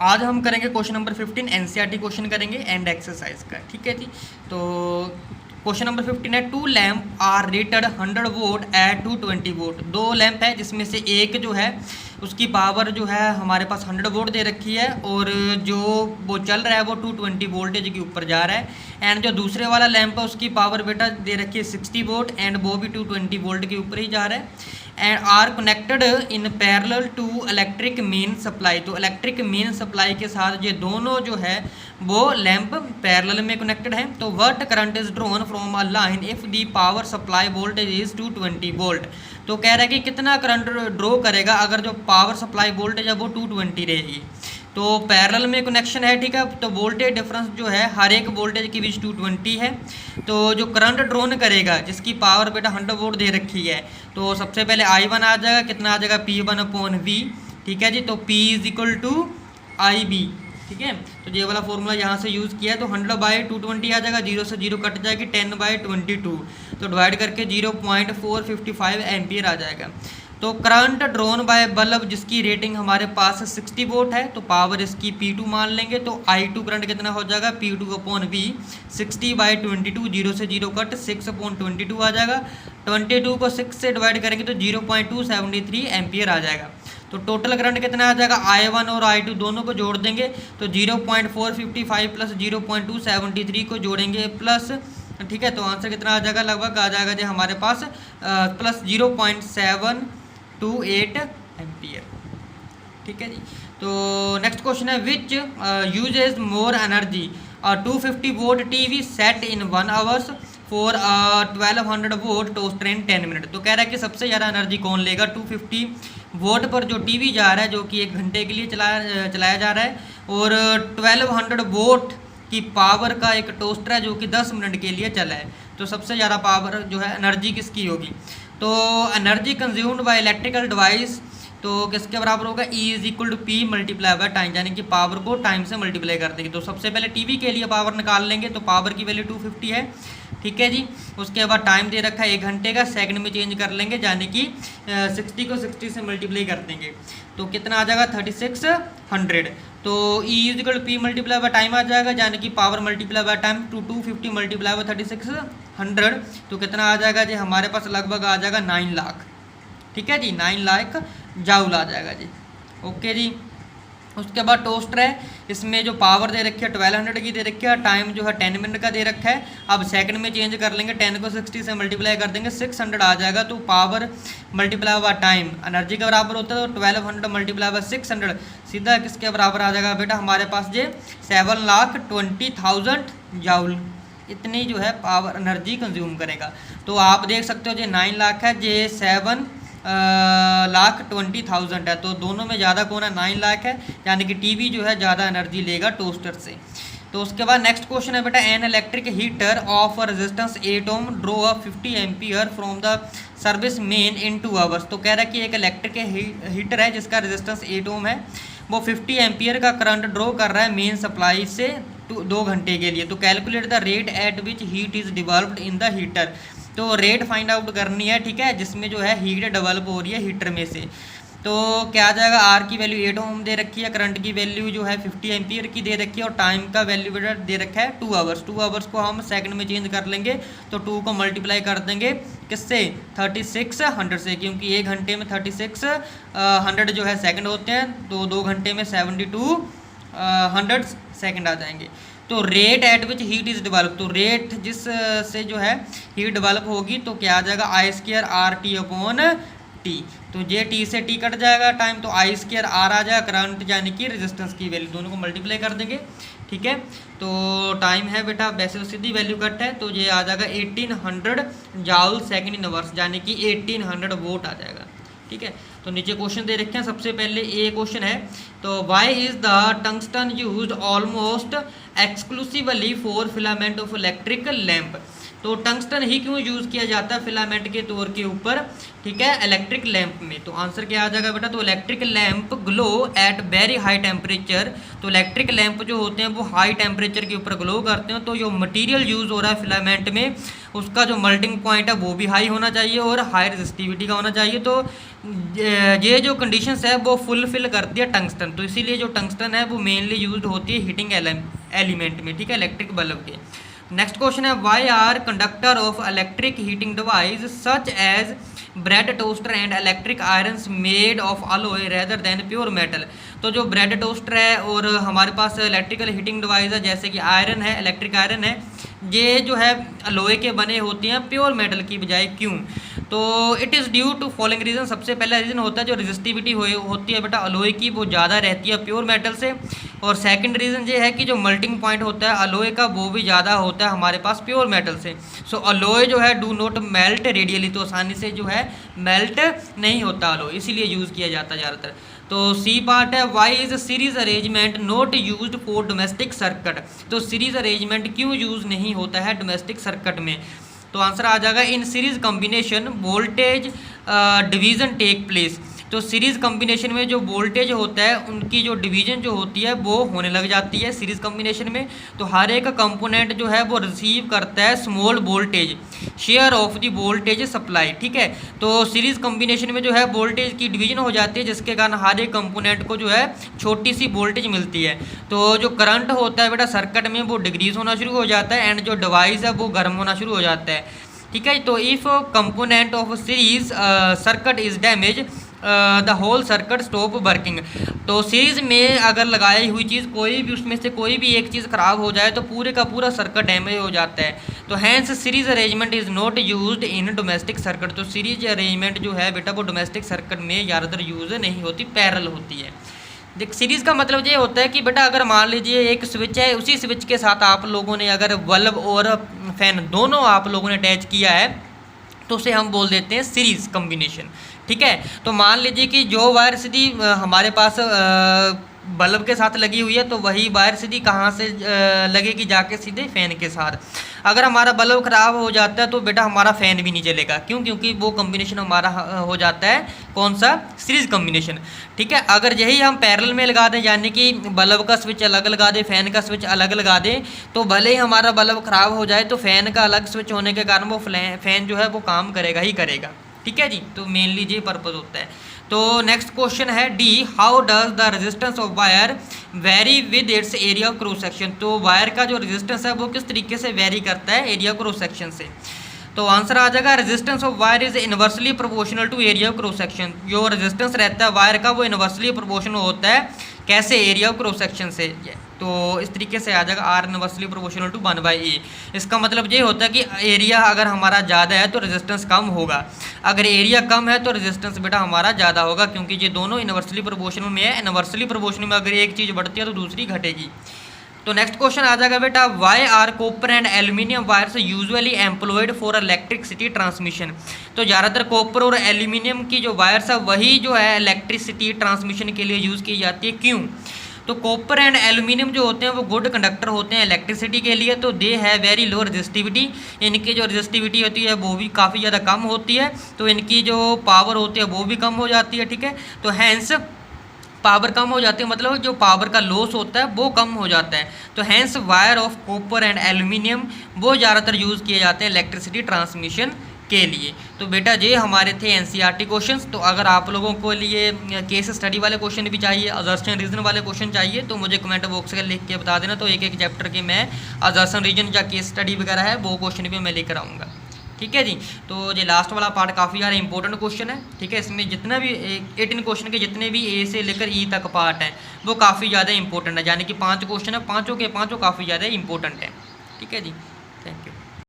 आज हम करेंगे क्वेश्चन नंबर 15 एनसीईआरटी क्वेश्चन करेंगे एंड एक्सरसाइज का। ठीक है जी। तो क्वेश्चन नंबर 15 है, 2 lamp are rated 100 volt at 220 volt. दो लैंप है जिसमें से एक जो है उसकी पावर जो है हमारे पास 100 वोट दे रखी है और जो वो चल रहा है वो 220 वोल्टेज के ऊपर जा रहा है। एंड जो दूसरे वाला लैंप है उसकी पावर बेटा दे रखी है 60 वोट एंड वो भी 220 वोल्ट के ऊपर ही जा रहा है and are connected in parallel to electric main supply. तो इलेक्ट्रिक मेन सप्लाई के साथ ये दोनों जो है वो लैंप पैरेलल में कनेक्टेड है। तो what current is drawn from a line if the power supply voltage is 220 volt. तो कह रहा है कि कितना करंट ड्रॉ करेगा अगर जो पावर सप्लाई वोल्टेज है वो 220 रहेगी। तो पैरेलल में कनेक्शन है, ठीक है। तो वोल्टेज डिफरेंस जो है हर एक वोल्टेज के बीच 220 है। तो जो करंट ड्रॉन करेगा जिसकी पावर बेटा 100 वोल्ट दे रखी है, तो सबसे पहले I1 आ जाएगा, कितना आ जाएगा P1/V। ठीक है जी। तो P = IB। ठीक है। तो ये वाला फॉर्मूला यहाँ से यूज़ किया है। तो 100/220 आ जाएगा, 0 से 0 कट जाएगी, 10/22 तो डिवाइड करके 0.455 एम्पियर आ जाएगा। तो करंट ड्रॉन बाय बल्ब जिसकी रेटिंग हमारे पास 60 वोट है, तो पावर इसकी P2 मान लेंगे। तो I2 करंट कितना हो जाएगा P2/V 60/22, 0 से 0 कट 6/22 आ जाएगा। 22 को 6 से डिवाइड करेंगे तो 0.273 एम्पियर आ जाएगा। तो टोटल करंट कितना आ जाएगा, I1 और I2 दोनों को जोड़ देंगे तो 0.455 प्लस 0.273 को जोड़ेंगे प्लस, ठीक है। तो आंसर कितना आ जाएगा, लगभग आ जाएगा जी हमारे पास प्लस 0.728 एम्पियर। ठीक है जी। तो नेक्स्ट क्वेश्चन है, which uses more energy 250 watt TV set in 1 hours for 1200 watt toaster in 10 minute. तो कह रहा है कि सबसे ज़्यादा एनर्जी कौन लेगा 250 वोट पर जो टीवी जा रहा है, जो कि 1 घंटे के लिए चलाया जा रहा है, और 1200 वोट की पावर का एक टोस्टर है जो कि 10 मिनट के लिए चला है। तो सबसे ज़्यादा पावर जो है एनर्जी किसकी होगी। तो energy consumed by electrical device तो किसके बराबर होगा, E=P × टाइम, यानी कि पावर को टाइम से मल्टीप्लाई कर देंगे। तो सबसे पहले टीवी के लिए पावर निकाल लेंगे, तो पावर की वैल्यू 250 है। ठीक है जी। उसके बाद टाइम दे रखा है 1 घंटे का, सेकंड में चेंज कर लेंगे, यानी कि 60 को 60 से मल्टीप्लाई कर देंगे तो कितना आ जाएगा 3600। तो E=P × टाइम आ जाएगा, यानी कि पावर मल्टीप्लाई बाय टाइम 250 × 3600 तो कितना आ जाएगा जी हमारे पास, लगभग आ जाएगा 9 लाख। ठीक है जी, 9 लाख जाउल आ जाएगा जी। ओके जी। उसके बाद टोस्टर है, इसमें जो पावर दे रखी है 1200 की दे रखी है, टाइम जो है 10 मिनट का दे रखा है। अब सेकंड में चेंज कर लेंगे, 10 को 60 से मल्टीप्लाई कर देंगे 600 आ जाएगा। तो power multiply by time energy के बराबर होता है, तो 1200 मल्टीप्लाई बाय 600 सीधा किसके बराबर आ जाएगा बेटा हमारे पास जे 7,20,000 जाउल। इतनी जो है पावर एनर्जी कंज्यूम करेगा। तो आप देख सकते हो जे 9 लाख है, जे 7,20,000 है। तो दोनों में ज़्यादा कौन है, 9 लाख है, यानी कि टीवी जो है ज़्यादा एनर्जी लेगा टोस्टर से। तो उसके बाद नेक्स्ट क्वेश्चन है बेटा, an electric heater of resistance 8 ohm draw a 50 ampere from the service main in 2 hours. तो कह रहा है कि एक इलेक्ट्रिक हीटर है जिसका रेजिस्टेंस 8 ओम है, वो 50 एम्पियर का करंट ड्रॉ कर रहा है मेन सप्लाई से 2 घंटे के लिए। तो calculate the rate at which heat is developed in the heater. तो रेट फाइंड आउट करनी है, ठीक है, जिसमें जो है हीट डेवलप हो रही है हीटर में से। तो क्या आ जाएगा, आर की वैल्यू 8 ओम दे रखी है, करंट की वैल्यू जो है 50 एम्पियर की दे रखी है, और टाइम का वैल्यू दे रखा है 2 आवर्स। 2 आवर्स को हम सेकंड में चेंज कर लेंगे, तो 2 को मल्टीप्लाई कर देंगे किससे, 3600 से, क्योंकि 1 घंटे में 3600 जो है सेकंड होते हैं, तो 2 घंटे में 7200 सेकंड आ जाएंगे। तो rate at which heat is develop, तो रेट जिस से जो है हीट डेवलप होगी तो क्या आ जाएगा I² RT/T। तो जे T से T कट जाएगा टाइम, तो I² R आ जाएगा, करंट यानी कि रेजिस्टेंस की वैल्यू, दोनों को मल्टीप्लाई कर देंगे। ठीक है। तो टाइम है बेटा वैसे तो सीधी वैल्यू कट है, तो ये आ जाएगा 1800 जाउल सेकंड इन आवर्स, यानी कि 1800 वोट आ जाएगा। ठीक है। तो नीचे क्वेश्चन दे रखे हैं। सबसे पहले ए क्वेश्चन है, तो why is the tungsten used almost exclusively for filament of electric lamp. तो टंगस्टन ही क्यों यूज़ किया जाता है फिलामेंट के तौर के ऊपर, ठीक है, इलेक्ट्रिक लैंप में। तो आंसर क्या आ जाएगा बेटा, तो electric lamp glow at very high temperature. तो इलेक्ट्रिक लैंप जो होते हैं वो हाई टेम्परेचर के ऊपर ग्लो करते हैं, तो जो मटेरियल यूज़ हो रहा है फिलामेंट में उसका जो मेल्टिंग पॉइंट है वो भी हाई होना चाहिए और हाई रेजिस्टिविटी का होना चाहिए। तो ये जो कंडीशंस है वो फुलफिल करती है टंगस्टन। तो इसीलिए जो टंगस्टन है वो मेनली यूज होती है हीटिंग एलिमेंट में, ठीक है, इलेक्ट्रिक बल्ब के। नेक्स्ट क्वेश्चन है, why are conductor of electric heating device such as bread toaster and electric irons made of alloy rather than pure metal. तो जो ब्रेड टोस्टर है और हमारे पास इलेक्ट्रिकल हीटिंग डिवाइस है जैसे कि आयरन है, इलेक्ट्रिक आयरन है, ये जो है लोहे के बने होते हैं प्योर मेटल की बजाय, क्यों? तो it is due to following reason. सबसे पहला रीज़न होता है जो रेजिस्टिविटी होती है बेटा अलोए की वो ज़्यादा रहती है प्योर मेटल से, और सेकंड रीज़न ये है कि जो मेल्टिंग पॉइंट होता है अलोए का वो भी ज़्यादा होता है हमारे पास प्योर मेटल से। सो अलोए जो है डू नॉट मेल्ट रेडियली, तो आसानी से जो है मेल्ट नहीं होता अलोए, इसीलिए यूज़ किया जाता है ज़्यादातर। तो सी पार्ट है, why is series arrangement not used for domestic circuit. तो सीरीज अरेंजमेंट क्यों यूज़ नहीं होता है डोमेस्टिक सर्किट में? तो आंसर आ जाएगा, in series combination voltage division take place. तो सीरीज़ कॉम्बिनेशन में जो वोल्टेज होता है उनकी जो डिवीज़न जो होती है वो होने लग जाती है सीरीज़ कॉम्बिनेशन में। तो हर एक कंपोनेंट जो है वो रिसीव करता है small voltage share of the voltage supply, ठीक है। तो सीरीज़ कॉम्बिनेशन में जो है वोल्टेज की डिवीज़न हो जाती है जिसके कारण हर एक कंपोनेंट को जो है छोटी सी वोल्टेज मिलती है। तो जो करंट होता है बेटा सर्किट में वो डिक्रीज होना शुरू हो जाता है एंड जो डिवाइस है वो गर्म होना शुरू हो जाता है, ठीक है। तो if component of series circuit is damage the whole circuit stop working. तो सीरीज़ में अगर लगाई हुई चीज़ कोई भी उसमें से कोई भी एक चीज़ ख़राब हो जाए तो पूरे का पूरा सर्किट डैमेज हो जाता है। तो hence series arrangement is not used in domestic circuit. तो सीरीज अरेंजमेंट जो है बेटा वो डोमेस्टिक सर्किट में ज़्यादातर यूज़ नहीं होती, पैरेलल होती है। देख सीरीज़ का मतलब ये होता है कि बेटा अगर मान लीजिए एक स्विच है, उसी स्विच के साथ आप लोगों ने अगर बल्ब और फैन दोनों आप लोगों ने अटैच किया है तो उसे हम बोल देते हैं सीरीज़ कॉम्बिनेशन, ठीक है। तो मान लीजिए कि जो वायर सीधी हमारे पास बल्ब के साथ लगी हुई है तो वही वायर सीधी कहाँ से लगेगी, जाके सीधे फ़ैन के साथ। अगर हमारा बल्ब ख़राब हो जाता है तो बेटा हमारा फ़ैन भी नहीं चलेगा, क्यों? क्योंकि वो कॉम्बिनेशन हमारा हो जाता है कौन सा, सीरीज़ कॉम्बिनेशन, ठीक है। अगर यही हम पैरेलल में लगा दें, यानी कि बल्ब का स्विच अलग लगा दें, फ़ैन का स्विच अलग लगा दें, तो भले ही हमारा बल्ब ख़राब हो जाए तो फ़ैन का अलग स्विच होने के कारण वो फ़ैन जो है वो काम करेगा ही करेगा, ठीक है जी। तो मेनली ये पर्पज़ होता है। तो नेक्स्ट क्वेश्चन है D, how does the resistance of wire very with its area of cross section. तो वायर का जो रेजिस्टेंस है वो किस तरीके से वेरी करता है एरिया क्रॉस सेक्शन से। तो आंसर आ जाएगा, resistance of wire is inversely proportional to area of cross section. जो रेजिस्टेंस रहता है वायर का वो इनवर्सली प्रोपोर्शनल होता है, कैसे, एरिया ऑफ क्रॉस सेक्शन से। तो इस तरीके से आ जाएगा are inversely proportional to 1/A। इसका मतलब ये होता है कि एरिया अगर हमारा ज़्यादा है तो रेजिस्टेंस कम होगा, अगर एरिया कम है तो रेजिस्टेंस बेटा हमारा ज़्यादा होगा, क्योंकि ये दोनों इनवर्सली प्रोपोर्शनल में है। इनवर्सली प्रोपोर्शनल में अगर एक चीज़ बढ़ती है तो दूसरी घटेगी। तो नेक्स्ट क्वेश्चन आ जाएगा बेटा, why are copper and aluminium wires usually employed for electricity transmission. तो ज़्यादातर कॉपर और एल्यूमिनियम की जो वायर्स है वही जो है इलेक्ट्रिसिटी ट्रांसमिशन के लिए यूज़ की जाती है, क्यों? तो कॉपर एंड एल्यूमिनियम जो होते हैं वो गुड कंडक्टर होते हैं इलेक्ट्रिसिटी के लिए। तो दे है वेरी लो रेजिस्टिविटी, इनकी जो रेजिस्टिविटी होती है वो भी काफ़ी ज़्यादा कम होती है, तो इनकी जो पावर होती है वो भी कम हो जाती है, ठीक है। तो हैंस पावर कम हो जाती है, मतलब जो पावर का लॉस होता है वो कम हो जाता है। तो hence wire of copper and aluminium वो ज़्यादातर यूज़ किए जाते हैं इलेक्ट्रिसिटी ट्रांसमिशन के लिए। तो बेटा ये हमारे थे एनसीईआरटी क्वेश्चंस। तो अगर आप लोगों को लिए केस स्टडी वाले क्वेश्चन भी चाहिए, अजर्सन रीजन वाले क्वेश्चन चाहिए, तो मुझे कमेंट बॉक्स में लिख के बता देना। तो एक एक चैप्टर के मैं अजर्सन रीजन या केस स्टडी वगैरह है वो क्वेश्चन भी मैं लेकर आऊँगा, ठीक है जी। तो ये लास्ट वाला पार्ट काफ़ी ज़्यादा इंपॉर्टेंट क्वेश्चन है, ठीक है। इसमें जितना भी 18 क्वेश्चन के जितने भी ए से लेकर ई तक पार्ट हैं वो काफ़ी ज़्यादा इंपॉर्टेंट है, यानी कि 5 क्वेश्चन है, पाँचों के पाँचों काफ़ी ज़्यादा इंपॉर्टेंट है, ठीक है जी। Thank you.